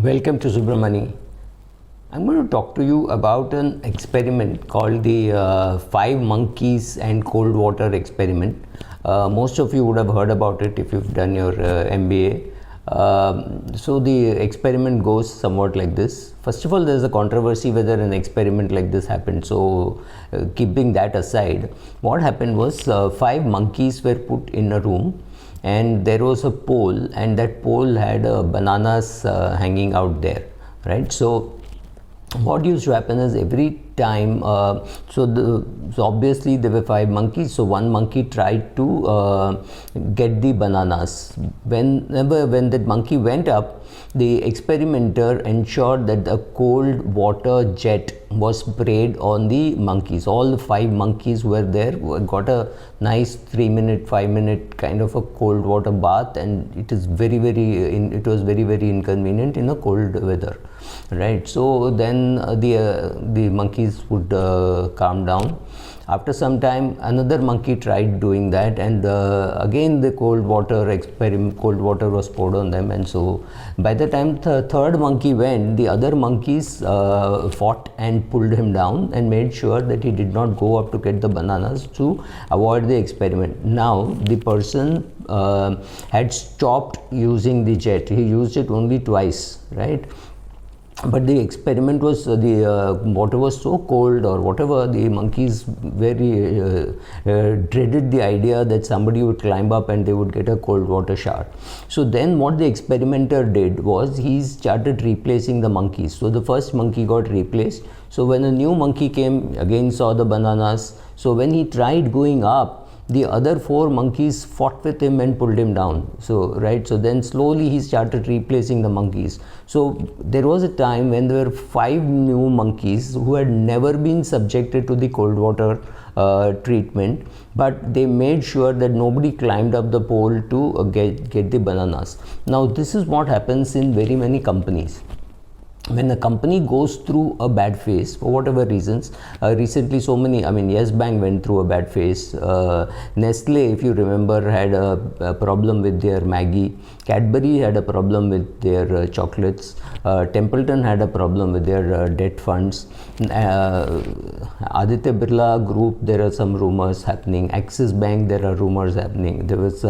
Welcome to Subramani. I'm going to talk to you about an experiment called the 5 monkeys and cold water experiment. Most of you would have heard about it if you've done your MBA. So the experiment goes somewhat like this. First of all, there's a controversy whether an experiment like this happened. So keeping that aside, what happened was 5 monkeys were put in a room, and there was a pole, and that pole had bananas hanging out there, right? So what used to happen is every time, so obviously there were 5 monkeys, so one monkey tried to get the bananas. When that monkey went up, the experimenter ensured that the cold water jet was sprayed on the monkeys. All the 5 monkeys were there, got a nice 3-minute, 5-minute kind of a cold water bath, and it was very inconvenient in a cold weather, right? So then the monkeys would calm down. After some time, another monkey tried doing that, and again the cold water was poured on them. And so by the time the third monkey went, the other monkeys fought and pulled him down and made sure that he did not go up to get the bananas to avoid the experiment. Now the person had stopped using the jet. He used it only twice, right? But the experiment was, the water was so cold or whatever, the monkeys very dreaded the idea that somebody would climb up and they would get a cold water shower. So then what the experimenter did was he started replacing the monkeys. So the first monkey got replaced. So when a new monkey came, again saw the bananas. So when he tried going up, the other 4 monkeys fought with him and pulled him down. So then slowly he started replacing the monkeys. So there was a time when there were 5 new monkeys who had never been subjected to the cold water treatment, but they made sure that nobody climbed up the pole to get the bananas. Now this is what happens in very many companies. When a company goes through a bad phase for whatever reasons, recently Yes Bank went through a bad phase. Nestle, if you remember, had a problem with their Maggie. Cadbury had a problem with their chocolates. Templeton had a problem with their debt funds. Aditya Birla Group, there are some rumors happening. Axis Bank, there are rumors happening. There was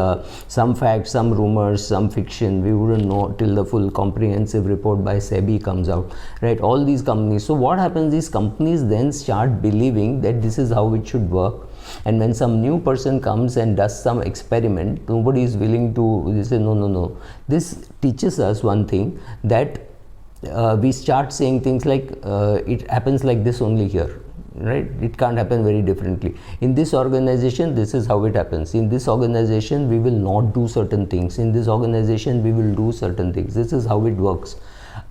some facts, some rumors, some fiction. We wouldn't know till the full comprehensive report by SEBI comes out, right? All these companies. So what happens, these companies then start believing that this is how it should work. And when some new person comes and does some experiment, nobody is willing to, they say no. This teaches us one thing, that we start saying things like it happens like this only here, right? It can't happen very differently. In this organization, this is how it happens. In this organization, we will not do certain things. In this organization, we will do certain things. This is how it works.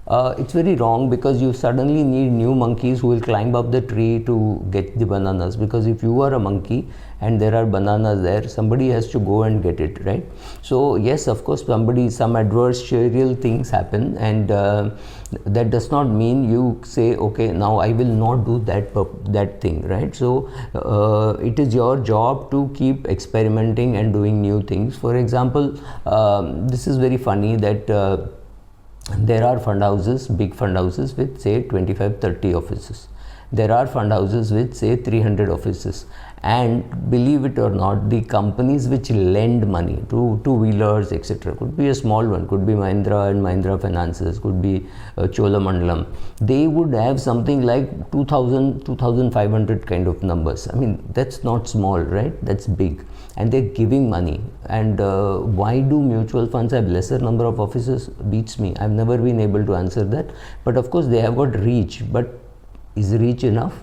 It's very wrong, because you suddenly need new monkeys who will climb up the tree to get the bananas. Because if you are a monkey and there are bananas there, somebody has to go and get it, right? So yes, of course, some adversarial things happen, and that does not mean you say, okay, now I will not do that thing, right? So it is your job to keep experimenting and doing new things. For example, this is very funny that there are fund houses, big fund houses with say 25-30 offices. There are fund houses with say 300 offices. And believe it or not, the companies which lend money to two-wheelers, etc., could be a small one, could be Mahindra and Mahindra Finances, could be Cholamandalam. They would have something like 2,000, 2,500 kind of numbers. I mean, that's not small, right? That's big. And they're giving money. And why do mutual funds have lesser number of offices? Beats me. I've never been able to answer that. But of course, they have got reach. But is reach enough?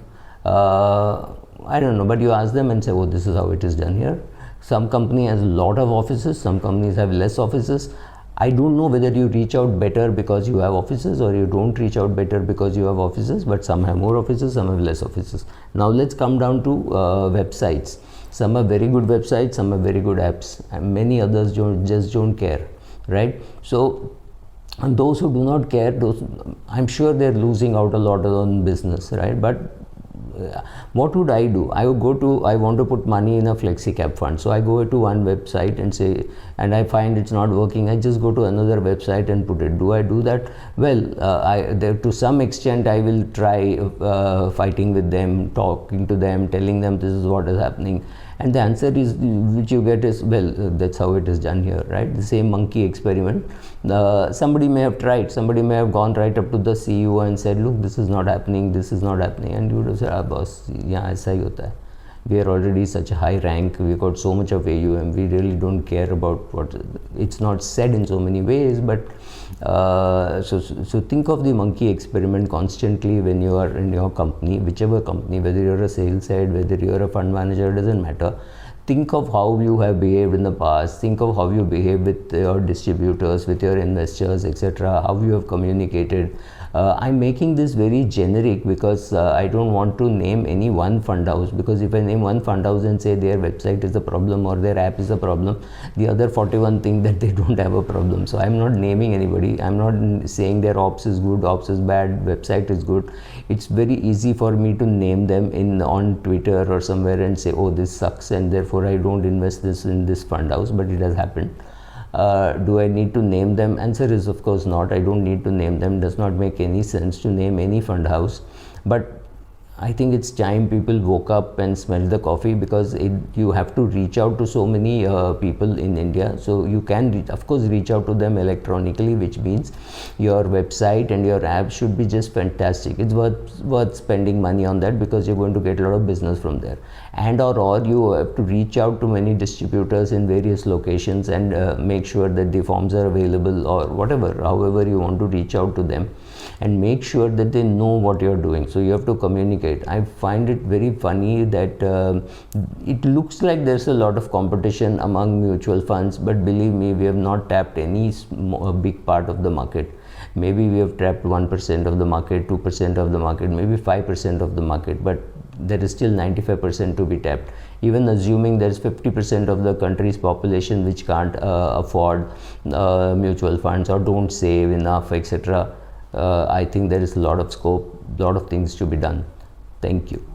I don't know. But you ask them and say, oh, this is how it is done here. Some company has a lot of offices. Some companies have less offices. I don't know whether you reach out better because you have offices, or you don't reach out better because you have offices. But some have more offices, some have less offices. Now let's come down to websites. Some are very good websites, some are very good apps, and many others just don't care, right? So and those who do not care, I'm sure they're losing out a lot on business, right? But what would I do? I would go to, I want to put money in a flexi cap fund, so I go to one website and say, and I find it's not working, I just go to another website and put it. Do I do that? Well, to some extent I will try fighting with them, talking to them, telling them this is what is happening, and the answer is, which you get is, well, that's how it is done here, right? The same monkey experiment. Somebody may have tried, somebody may have gone right up to the CEO and said, look, this is not happening, this is not happening, and you would have said, ah boss, yeah, aisa hi hota hai. We are already such a high rank, we got so much of AUM, we really don't care about what, it's not said in so many ways, but so think of the monkey experiment constantly when you are in your company, whichever company, whether you're a sales head, whether you're a fund manager, doesn't matter. Think of how you have behaved in the past, think of how you behave with your distributors, with your investors, etc., how you have communicated. I'm making this very generic because I don't want to name any one fund house, because if I name one fund house and say their website is a problem or their app is a problem, the other 41 think that they don't have a problem. So I'm not naming anybody, I'm not saying their ops is good, ops is bad, website is good. It's very easy for me to name them on Twitter or somewhere and say, oh, this sucks and therefore I don't invest this in this fund house, but it has happened. Do I need to name them? Answer is of course not. I don't need to name them. Does not make any sense to name any fund house. But I think it's time people woke up and smelled the coffee, because you have to reach out to so many people in India. So you can of course reach out to them electronically, which means your website and your app should be just fantastic. It's worth spending money on that, because you're going to get a lot of business from there. And or you have to reach out to many distributors in various locations and make sure that the forms are available, or whatever, however you want to reach out to them, and make sure that they know what you're doing. So you have to communicate. I find it very funny that it looks like there's a lot of competition among mutual funds, but believe me, we have not tapped any big part of the market. Maybe we have tapped 1% of the market, 2% of the market, maybe 5% of the market, but there is still 95% to be tapped. Even assuming there's 50% of the country's population which can't afford mutual funds or don't save enough, etc., I think there is a lot of scope, lot of things to be done. Thank you.